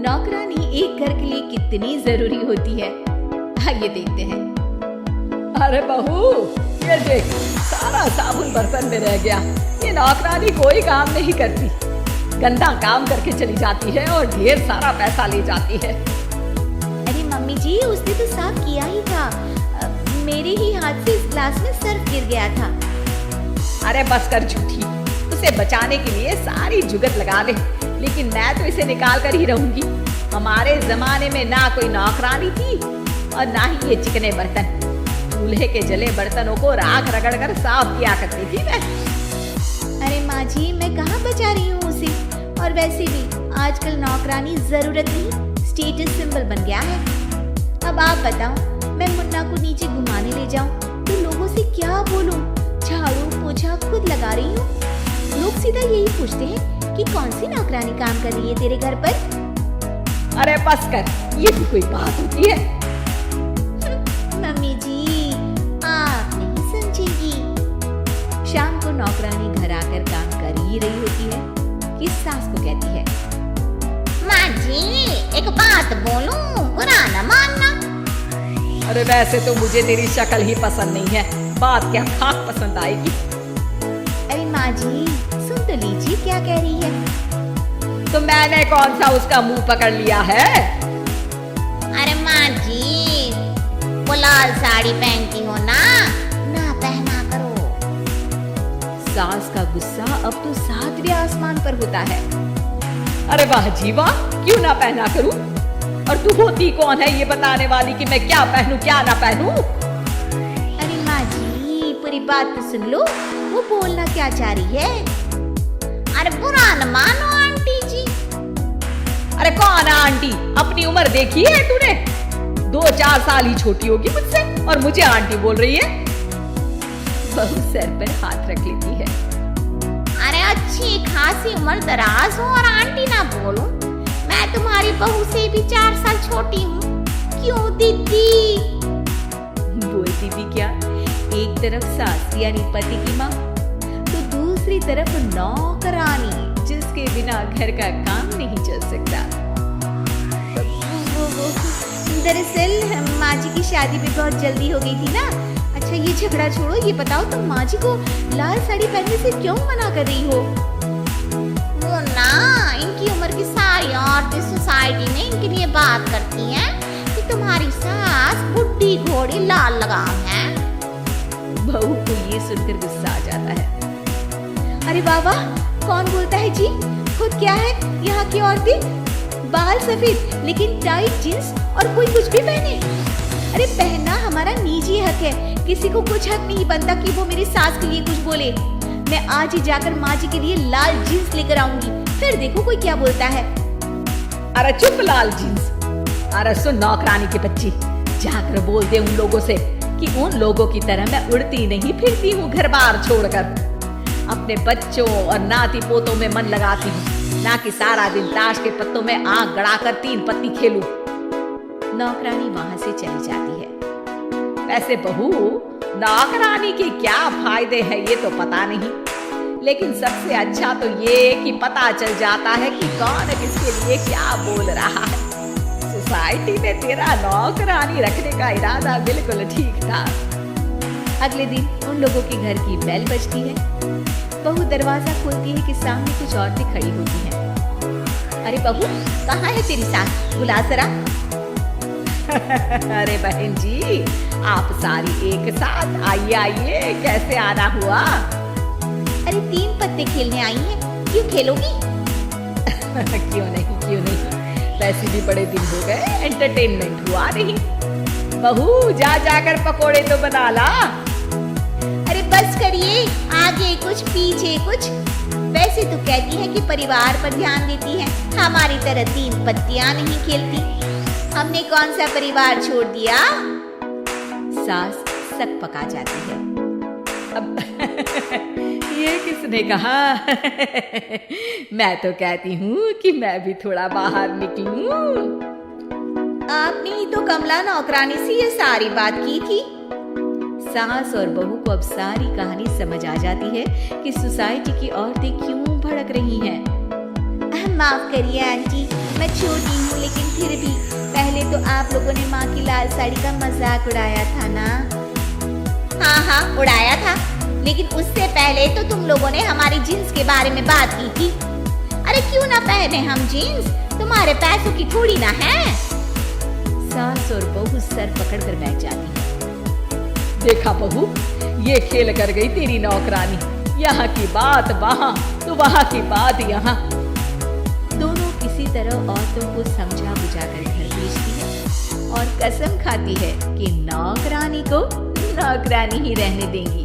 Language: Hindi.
नौकरानी एक घर के लिए कितनी जरूरी होती है, आइए देखते हैं। अरे बहू, ये देख, सारा साबुन बर्तन में रह गया। ये नौकरानी कोई काम नहीं करती, गंदा काम करके चली जाती है और ढेर सारा पैसा ले जाती है। अरे मम्मी जी, उसने तो साफ किया ही था। मेरे ही हाथ से इस ग्लास में सर्फ गिर गया था। अरे बस कर झूठी, उसे बचाने के लिए सारी जुगत लगा ले, लेकिन मैं तो इसे निकाल कर ही रहूंगी। हमारे जमाने में ना कोई नौकरानी थी और ना ही ये चिकने बर्तन। चूल्हे के जले बर्तनों को राख रगड़ कर साफ किया करती थी मैं। अरे माँ जी, मैं कहाँ बचा रही हूँ उसे। और वैसे भी आजकल नौकरानी जरूरत नहीं, स्टेटस सिंबल बन गया है। अब आप बताओ, मैं मुन्ना को नीचे घुमाने ले जाऊं तो लोगों से क्या बोलूं? झाड़ू पोछा खुद लगा रही हूँ। लोग सीधा यही पूछते हैं कि कौन सी नौकरानी काम कर रही है तेरे घर पर। अरे बस कर, ये भी कोई बात होती है? मम्मी जी, आप नहीं समझेगी। शाम को नौकरानी घर आकर काम कर ही रही होती है कि सास को कहती है, माँ जी, एक बात बोलूं, बुरा न मानना। अरे वैसे तो मुझे तेरी शक्ल ही पसंद नहीं है, बात क्या खाक पसंद आएगी। अरे माँ जी, सुन तो लीजिए क्या कह रही है। तो मैंने कौन सा उसका मुंह पकड़ लिया है? अरे माँ जी, वो लाल साड़ी पहनती हो ना पहना करो। सास का गुस्सा अब तो 7वें आसमान पर होता है। अरे वाह जी वाह, क्यों ना पहना करूं? और तू होती कौन है ये बताने वाली कि मैं क्या पहनूं क्या ना पहनूं? अरे माँ जी, पूरी बात तो सुन लो, वो बोलना क्या चाह रही है। अरे बुरा न मानो आंटी जी। अरे कौन है आंटी? अपनी उम्र देखी है तूने? 2-4 साल ही छोटी होगी मुझसे और मुझे आंटी बोल रही है। बहू सर पर हाथ रख लेती है। अरे अच्छी खासी उम्र दराज हो और आंटी ना बोलूं। मैं तुम्हारी बहू से भी 4 साल छोटी हूँ। क्यों दीदी? बोलती भी क्या, एक तरफ सास यानी पति की माँ, तो दूसरी तरफ नौकरानी जिसके बिना घर का काम नहीं चल सकता। दरअसल माँ जी की शादी भी बहुत जल्दी हो गई थी ना। अच्छा ये झगड़ा छोड़ो, ये बताओ तुम माँ जी को लाल साड़ी पहनने से क्यों मना कर रही हो? वो ना, इनकी उम्र की सारी औरतें सोसाइटी में इनके लिए बात करती हैं कि तुम्हारी सास बुढ़ी घोड़ी लाल लगाम है। बहू को ये सुनकर गुस्सा आ जाता है। अरे बाबा, कौन बोलता है जी? खुद क्या है यहाँ की औरतें? बाल सफेद लेकिन टाइट जींस और कोई कुछ भी पहने। अरे पहनना हमारा निजी हक है, किसी को कुछ हक नहीं बनता कि वो मेरी सास के लिए कुछ बोले। मैं आज ही जाकर माँ जी के लिए लाल जींस लेकर आऊंगी, फिर देखो कोई क्या बोलता है। अरे चुप लाल जींस। अरे सुन नौकरानी की बच्ची, जाकर बोल दे उन लोगों से कि उन लोगों की तरह मैं उड़ती नहीं फिरती हूँ घर बार छोड़कर। अपने बच्चों और नाती पोतों में मन लगाती हूँ, ना कि सारा दिन ताश के पत्तों में आंख गड़ाकर 3 पत्ती खेलूं। नौकरानी वहां से चली जाती है। वैसे बहू, नौकरानी के क्या फायदे हैं ये तो पता नहीं, लेकिन सबसे अच्छा तो ये कि पता चल जाता है कि कौन किसके लिए क्या बोल रहा है। सोसाइटी में तेरा नौकरानी रखने का इरादा बिल्कुल ठीक था। अगले दिन उन लोगों के घर की बेल बजती है। बहू दरवाजा खोलती है कि सामने कुछ औरतें खड़ी होती हैं। अरे बहू, कहाँ है तेरी सास? बुला जरा। अरे बहन जी, आप सारी एक साथ आइए आइए, कैसे आना हुआ? अरे 3 पत्ते खेलने आई हैं, क्यों खेलोगी? क्यों नहीं, वैसे भी बड़े दिन हो गए, एंटरटेनमेंट हुआ नहीं। बहू जा जाकर पकोड़े तो बना ला। अरे बस करिए, आगे कुछ पीछे कुछ। वैसे तो कहती है कि परिवार पर ध्यान देती है, हमारी तरह 3 पत्तियां नहीं खेलती। हमने कौन सा परिवार छोड़ दिया? सास सक पका जाती है। अब ये किसने कहा? मैं तो कहती हूँ कि मैं भी थोड़ा बाहर निकलूं। आपने ही तो कमला नौकरानी से ये सारी बात की थी। सास और बहू को अब सारी कहानी समझ आ जाती है कि सोसाइटी की औरतें क्यों भड़क रही हैं। माफ करिए आंटी, मैं छोटी हूँ लेकिन फिर भी पहले तो आप लोगों ने माँ की लाल साड़ी का मजाक उड़ाया था ना। हाँ हाँ उड़ाया था, लेकिन उससे पहले तो तुम लोगों ने हमारी जीन्स के बारे में बात की थी। अरे क्यों ना पहने हम जीन्स, तुम्हारे पैसों की थोड़ी ना है। सास और बहू सर पकड़ कर बैठ जाती है। देखा बहू, ये खेल कर गई तेरी नौकरानी, यहाँ की बात वहाँ तो वहाँ की बात यहाँ। दोनों किसी तरह औरतों को समझा बुझा कर घर भेजती है और कसम खाती है कि नौकरानी को नौकरानी ही रहने देंगी।